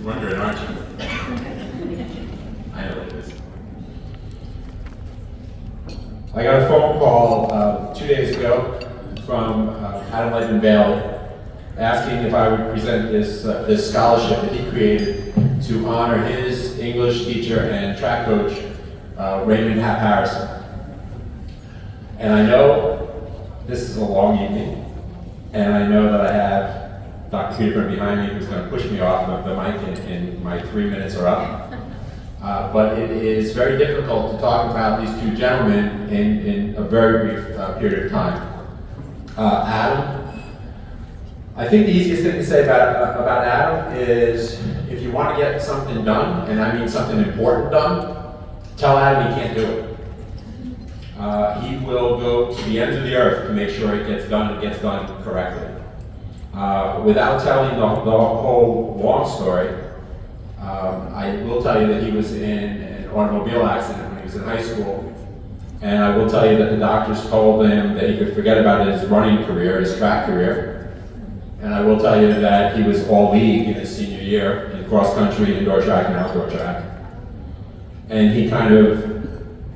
You're wondering, aren't you? I know what it is. I got a phone call 2 days ago from Adam Leitman Bailey asking if I would present this scholarship that he created to honor his English teacher and track coach, Raymond Harrison. And I know this is a long evening, and I know that I have Dr. Peterburn behind me who's going to push me off of the mic in my 3 minutes are up. But it is very difficult to talk about these two gentlemen in a very brief period of time. Adam, I think the easiest thing to say about Adam is if you want to get something done, and I mean something important done, tell Adam he can't do it. He will go to the ends of the earth to make sure it gets done and gets done correctly. Without telling the whole long story, I will tell you that he was in an automobile accident when he was in high school, and I will tell you that the doctors told him that he could forget about his running career, his track career, and I will tell you that he was all league in his senior year in cross country, indoor track, and outdoor track, and he kind of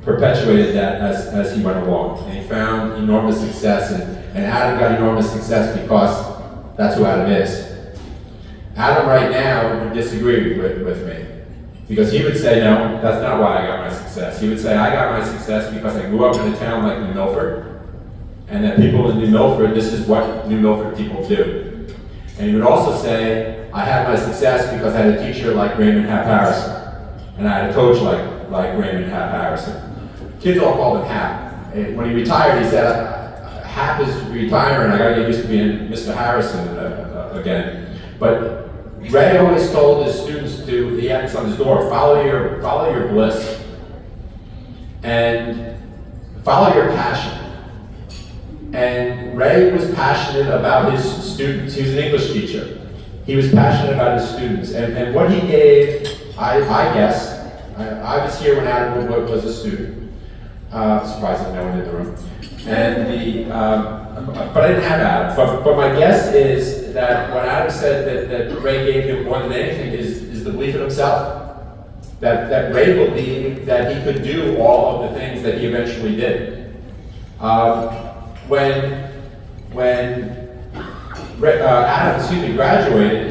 perpetuated that as he went along, and he found enormous success, and Adam got enormous success because that's who Adam is. Adam right now would disagree with me, because he would say, no, that's not why I got my success. He would say, I got my success because I grew up in a town like New Milford, and that people in New Milford, this is what New Milford people do. And he would also say, I had my success because I had a teacher like Raymond Harrison, and I had a coach like Raymond Harrison. Kids all called him Hap. And when he retired, he said, Hap is retiring, I gotta get used to being Mr. Harrison again. But Ray always told his students he had this on his door, follow your bliss, and follow your passion. And Ray was passionate about his students. He was an English teacher. He was passionate about his students. And what he gave, I guess, I was here when Adam was a student. Surprisingly, no one in the room. And but I didn't have Adam. But my guess is that what Adam said that Ray gave him more than anything is the belief in himself. That Ray believed that he could do all of the things that he eventually did. When Adam graduated,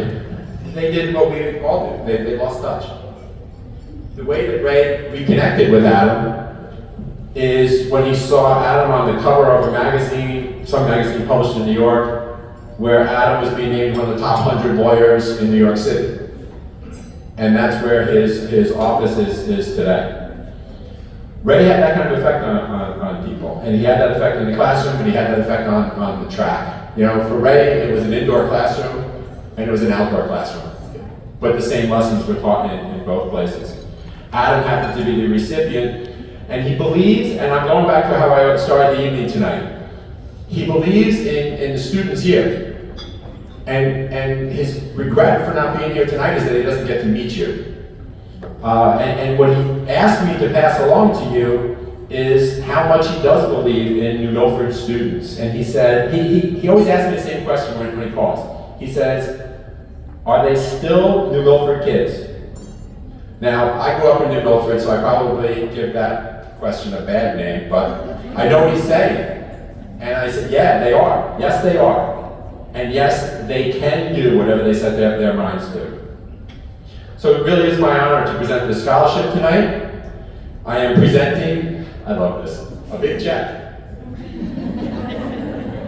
they did what we all do. They lost touch. The way that Ray reconnected with Adam is when he saw Adam on the cover of a magazine, some magazine published in New York, where Adam was being named one of the top 100 lawyers in New York City. And that's where his office is today. Ray had that kind of effect on people, and he had that effect in the classroom, and he had that effect on the track. You know, for Ray, it was an indoor classroom, and it was an outdoor classroom. But the same lessons were taught in both places. Adam happened to be the recipient, and he believes, and I'm going back to how I started the evening tonight, he believes in the students here. And his regret for not being here tonight is that he doesn't get to meet you. And what he asked me to pass along to you is how much he does believe in New Milford students. And he said, he always asks me the same question when he calls. He says, are they still New Milford kids? Now, I grew up in New Milford, so I probably give that question a bad name, but I know what he's saying. And I said, yeah, they are. Yes, they are. And yes, they can do whatever they set their minds to. So it really is my honor to present this scholarship tonight. I am presenting, I love this, a big check.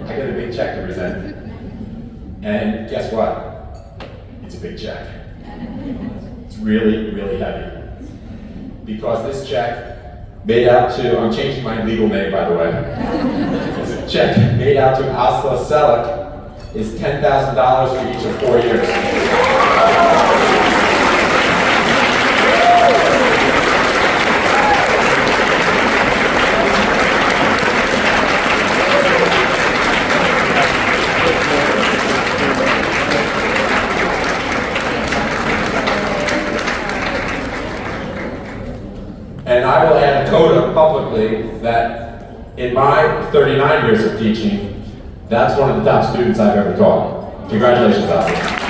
I get a big check to present. And guess what? It's a big check. It's really, really heavy. Because this check made out to, I'm changing my legal name by the way. This check made out to Asli Celik is $10,000 for each of 4 years. And I will add a coda publicly that in my 39 years of teaching, that's one of the top students I've ever taught. Congratulations, Asli.